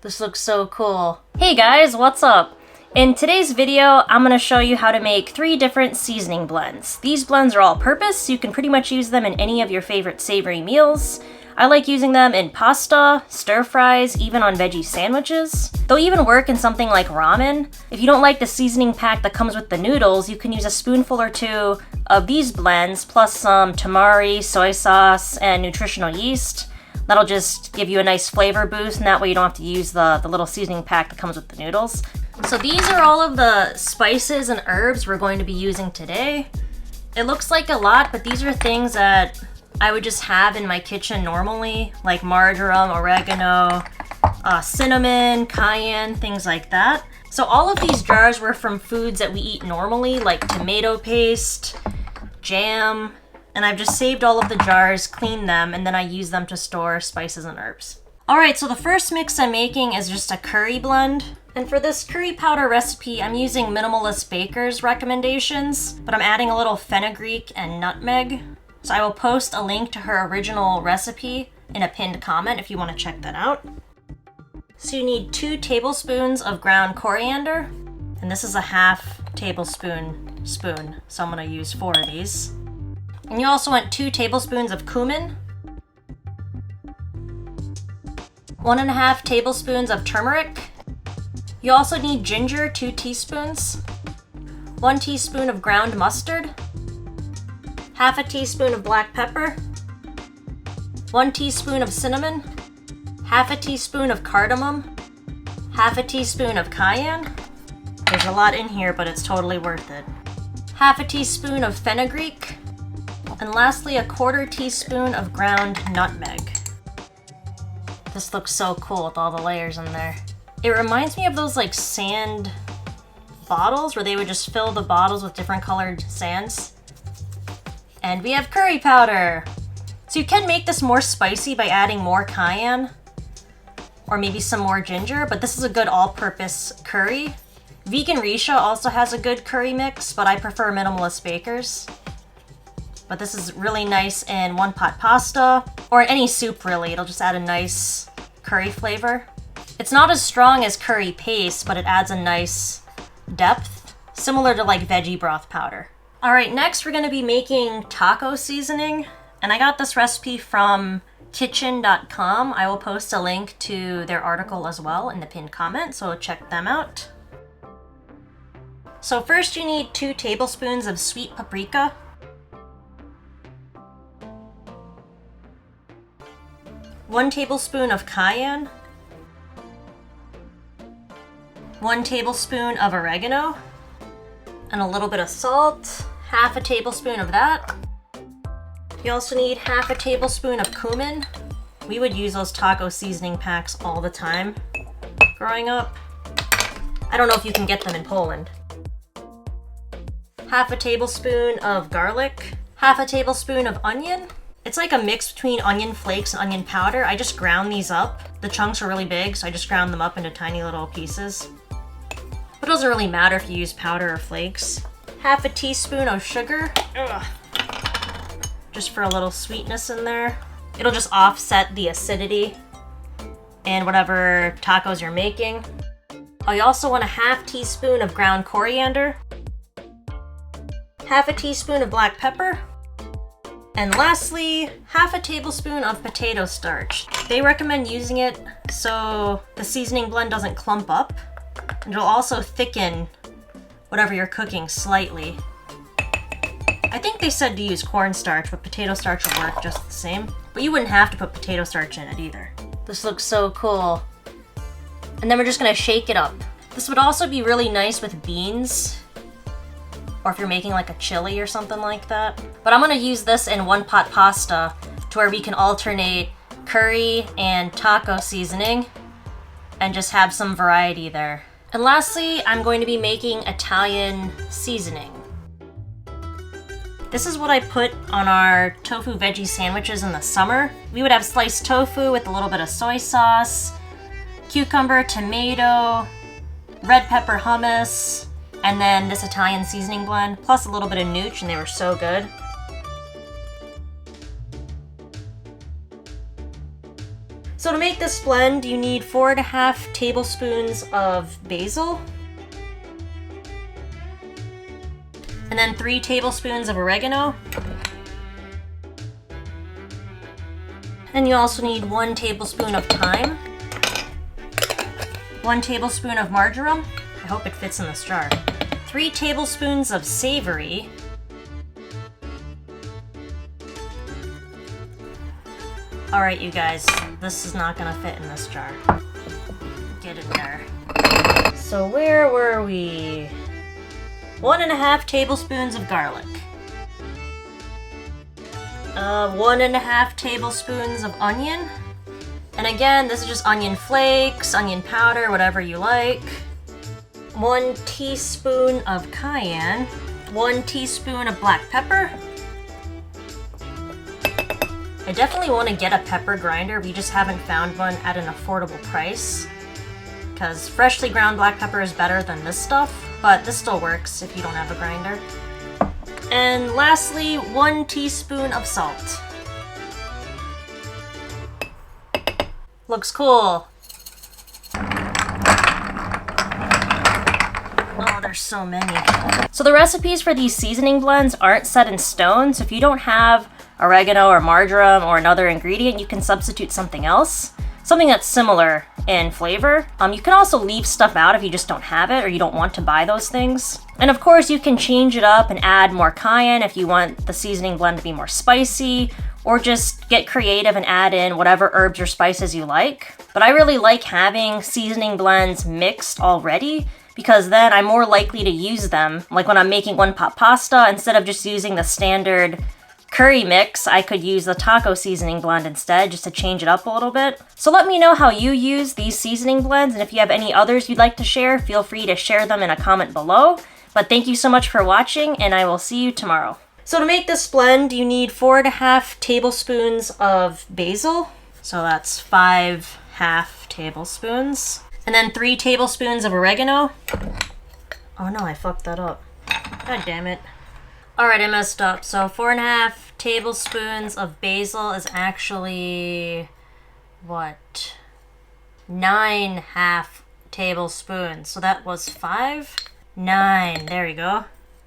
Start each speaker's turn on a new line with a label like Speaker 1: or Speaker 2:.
Speaker 1: This looks so cool. Hey guys, what's up? In today's video, I'm going to show you how to make 3 different seasoning blends. These blends are all-purpose, so you can pretty much use them in any of your favorite savory meals. I like using them in pasta, stir-fries, even on veggie sandwiches. They'll even work in something like ramen. If you don't like the seasoning pack that comes with the noodles, you can use a spoonful or 2 of these blends, plus some tamari, soy sauce, and nutritional yeast. That'll just give you a nice flavor boost, and that way you don't have to use the little seasoning pack that comes with the noodles. So these are all of the spices and herbs we're going to be using today. It looks like a lot, but these are things that I would just have in my kitchen normally, like marjoram, oregano, cinnamon, cayenne, things like that. So all of these jars were from foods that we eat normally, like tomato paste, jam, and I've just saved all of the jars, cleaned them, and then I use them to store spices and herbs. Alright, so the first mix I'm making is just a curry blend. And for this curry powder recipe, I'm using Minimalist Baker's recommendations, but I'm adding a little fenugreek and nutmeg. So I will post a link to her original recipe in a pinned comment if you want to check that out. So you need 2 tablespoons of ground coriander, and this is a half tablespoon spoon, so I'm going to use 4 of these. And you also want 2 tablespoons of cumin, 1.5 tablespoons of turmeric. You also need ginger, 2 teaspoons, 1 teaspoon of ground mustard, half a teaspoon of black pepper, 1 teaspoon of cinnamon, half a teaspoon of cardamom, half a teaspoon of cayenne. There's a lot in here, but it's totally worth it. Half a teaspoon of fenugreek, and lastly, a 1/4 teaspoon of ground nutmeg. This looks so cool with all the layers in there. It reminds me of those like sand bottles where they would just fill the bottles with different colored sands. And we have curry powder. So you can make this more spicy by adding more cayenne or maybe some more ginger, but this is a good all-purpose curry. Vegan Risha also has a good curry mix, but I prefer Minimalist Baker's. But this is really nice in one-pot pasta, or in any soup really. It'll just add a nice curry flavor. It's not as strong as curry paste, but it adds a nice depth, similar to like veggie broth powder. Alright, next we're going to be making taco seasoning, and I got this recipe from kitchen.com. I will post a link to their article as well in the pinned comment, so check them out. So first you need 2 tablespoons of sweet paprika, 1 tablespoon of cayenne, 1 tablespoon of oregano, and a little bit of salt, half a tablespoon of that. You also need half a tablespoon of cumin. We would use those taco seasoning packs all the time growing up. I don't know if you can get them in Poland. Half a tablespoon of garlic, half a tablespoon of onion. It's like a mix between onion flakes and onion powder. I just ground these up. The chunks are really big, so I just ground them up into tiny little pieces. But it doesn't really matter if you use powder or flakes. Half a teaspoon of sugar. Just for a little sweetness in there. It'll just offset the acidity and whatever tacos you're making. Oh, you also want a half teaspoon of ground coriander, half a teaspoon of black pepper, and lastly, half a tablespoon of potato starch. They recommend using it so the seasoning blend doesn't clump up, and it'll also thicken whatever you're cooking slightly. I think they said to use cornstarch, but potato starch will work just the same. But you wouldn't have to put potato starch in it either. This looks so cool. And then we're just gonna shake it up. This would also be really nice with beans, or if you're making like a chili or something like that. But I'm gonna use this in one-pot pasta to where we can alternate curry and taco seasoning and just have some variety there. And lastly, I'm going to be making Italian seasoning. This is what I put on our tofu veggie sandwiches in the summer. We would have sliced tofu with a little bit of soy sauce, cucumber, tomato, red pepper hummus, and then this Italian seasoning blend, plus a little bit of nooch, and they were so good. So to make this blend, you need 4.5 tablespoons of basil, and then 3 tablespoons of oregano. And you also need 1 tablespoon of thyme, 1 tablespoon of marjoram. I hope it fits in this jar. 3 tablespoons of savory. Alright, you guys, this is not gonna fit in this jar. Get in there. So where were we? 1.5 tablespoons of garlic. 1.5 tablespoons of onion. And again, this is just onion flakes, onion powder, whatever you like. 1 teaspoon of cayenne. 1 teaspoon of black pepper. I definitely want to get a pepper grinder. We just haven't found one at an affordable price, because freshly ground black pepper is better than this stuff, but this still works if you don't have a grinder. And lastly, 1 teaspoon of salt. Looks cool. Oh, there's so many. So the recipes for these seasoning blends aren't set in stone, so if you don't have oregano or marjoram or another ingredient, you can substitute something else. Something that's similar in flavor. You can also leave stuff out if you just don't have it or you don't want to buy those things. And of course, you can change it up and add more cayenne if you want the seasoning blend to be more spicy, or just get creative and add in whatever herbs or spices you like. But I really like having seasoning blends mixed already, because then I'm more likely to use them. Like when I'm making one pot pasta, instead of just using the standard curry mix, I could use the taco seasoning blend instead, just to change it up a little bit. So let me know how you use these seasoning blends, and if you have any others you'd like to share, feel free to share them in a comment below. But thank you so much for watching, and I will see you tomorrow. So to make this blend, you need 4.5 tablespoons of basil. So that's 5 tablespoons. And then 3 tablespoons of oregano. Oh no, I fucked that up. God damn it. Alright, I messed up. So 4.5 tablespoons of basil is actually, what? 9 tablespoons. So that was 5? 9. There you go.